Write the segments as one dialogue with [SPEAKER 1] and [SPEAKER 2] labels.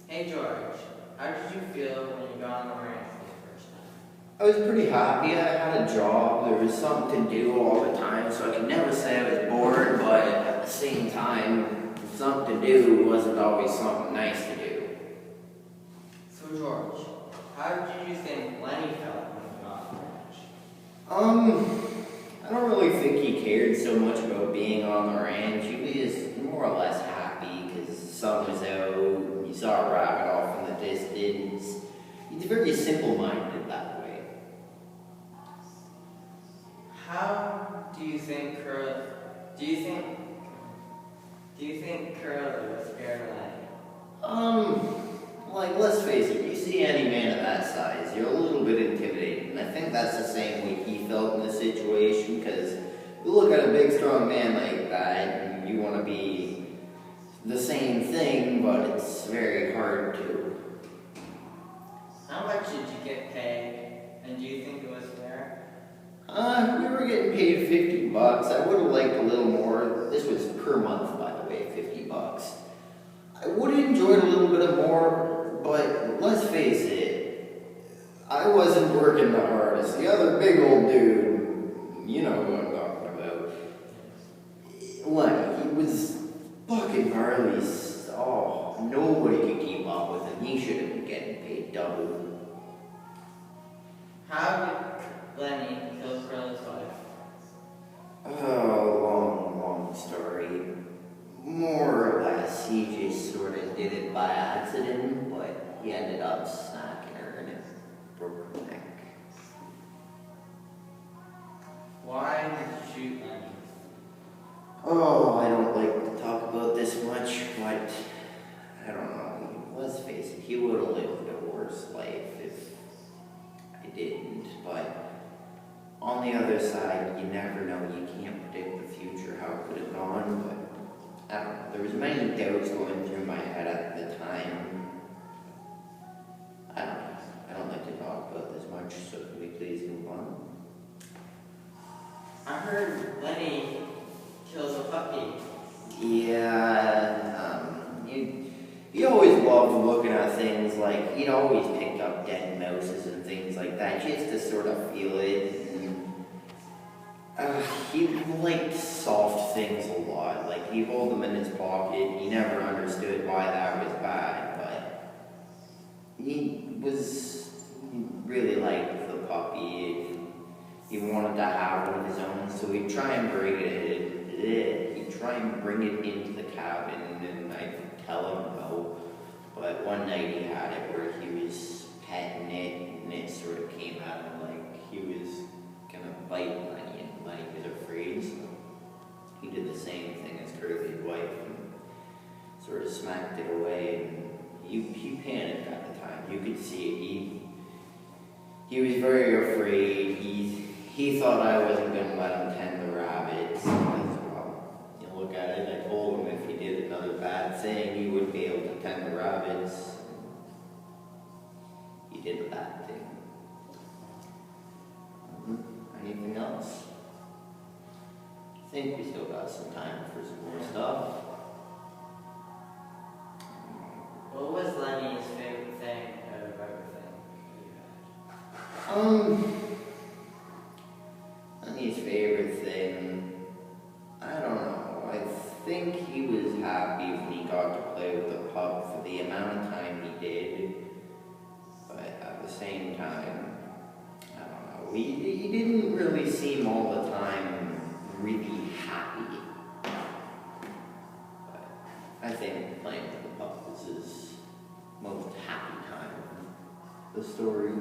[SPEAKER 1] Hey George, how did you feel when you got on the ranch for the first time?
[SPEAKER 2] I was pretty happy. I had a job. There was something to do all the time, so I could never say I was bored, but at the same time, something to do wasn't always something nice to do.
[SPEAKER 1] So George, how did you think Lenny felt when you got on the ranch?
[SPEAKER 2] I don't really think he cared so much about being on the ranch. He was more or less happy because the sun was out, he saw a rabbit off in the distance. He's very simple-minded that way.
[SPEAKER 1] How do you think Curly was scared of Lenny?
[SPEAKER 2] Let's face it, you see any man of that size, you're a little bit intimidated, and I think that's the same way he felt in this situation, because you look at a big, strong man like that, and you want to be the same thing, but it's very hard to.
[SPEAKER 1] How much did you get paid, and do you think it was fair?
[SPEAKER 2] We were getting paid $50. I would have liked a little more. This was per month, by the way, $50. I would have enjoyed a little bit of more, but let's face it, I wasn't working the hardest. The other big old dude, you know who I'm talking about, he was fucking gnarly. Oh, nobody could keep up with him. He should have been getting paid double.
[SPEAKER 1] How did Lenny kill Curly's wife?
[SPEAKER 2] Oh, long story. More or less, he just sort of did it by accident, but he ended up snacking her and it broke her neck.
[SPEAKER 1] Why did you shoot Lenny?
[SPEAKER 2] Oh, I don't like to talk about this much, but I don't know. Let's face it, he would have lived a worse life if I didn't, but on the other side, you never know. You can't predict the future, how it could have gone, but I don't know. There was many doubts going through my head at the time. I don't know. I don't like to talk about this much, so can we please move on?
[SPEAKER 1] I heard Lenny kills a puppy.
[SPEAKER 2] Yeah, he always loved looking at things like, he'd always picked up dead mouses and things like that, just to sort of feel it. He liked soft things a lot. Like, he'd hold them in his pocket. He never understood why that was bad, but he really liked the puppy. He wanted to have one of his own, so he'd try and bring it into the cabin, and I'd tell him no. But one night he had it where he was petting it, and it sort of came at him like he was gonna bite Lenny, and Lenny was afraid, so he did the same thing as Curly's wife and sort of smacked it away, and he panicked at the time. You could see it. He was very afraid. He thought I wasn't gonna let him tend the rabbits. You look at it, I told him if he did another bad thing, he wouldn't be able to tend the rabbits. He did a bad thing. Anything else? I think we still got some time for some more stuff.
[SPEAKER 1] What was Lenny's favorite thing out of everything you had?
[SPEAKER 2] Lenny's favorite thing, I don't know. I think he was happy when he got to play with the pup for the amount of time he did. But at the same time, I don't know. He didn't really seem all the time really happy. But I think playing with the pup was his most happy time of the story.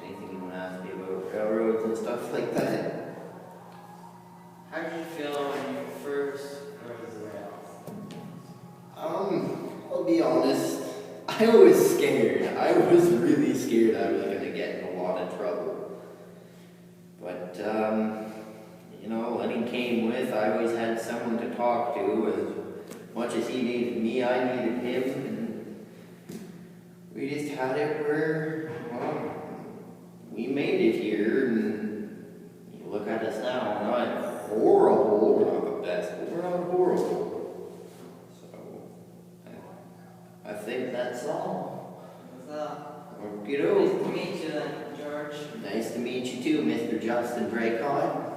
[SPEAKER 2] Anything you want to ask me about railroads and stuff like that?
[SPEAKER 1] How did you feel when you first rode the rails?
[SPEAKER 2] I'll be honest, I was scared. I was really scared I was going to get in a lot of trouble. But, Lenny came with, I always had someone to talk to. As much as he needed me, I needed him. And we just had it where, we made it here, and you look at us now, we're not horrible, we're not the best, but we're not horrible. So, Justin Drake on.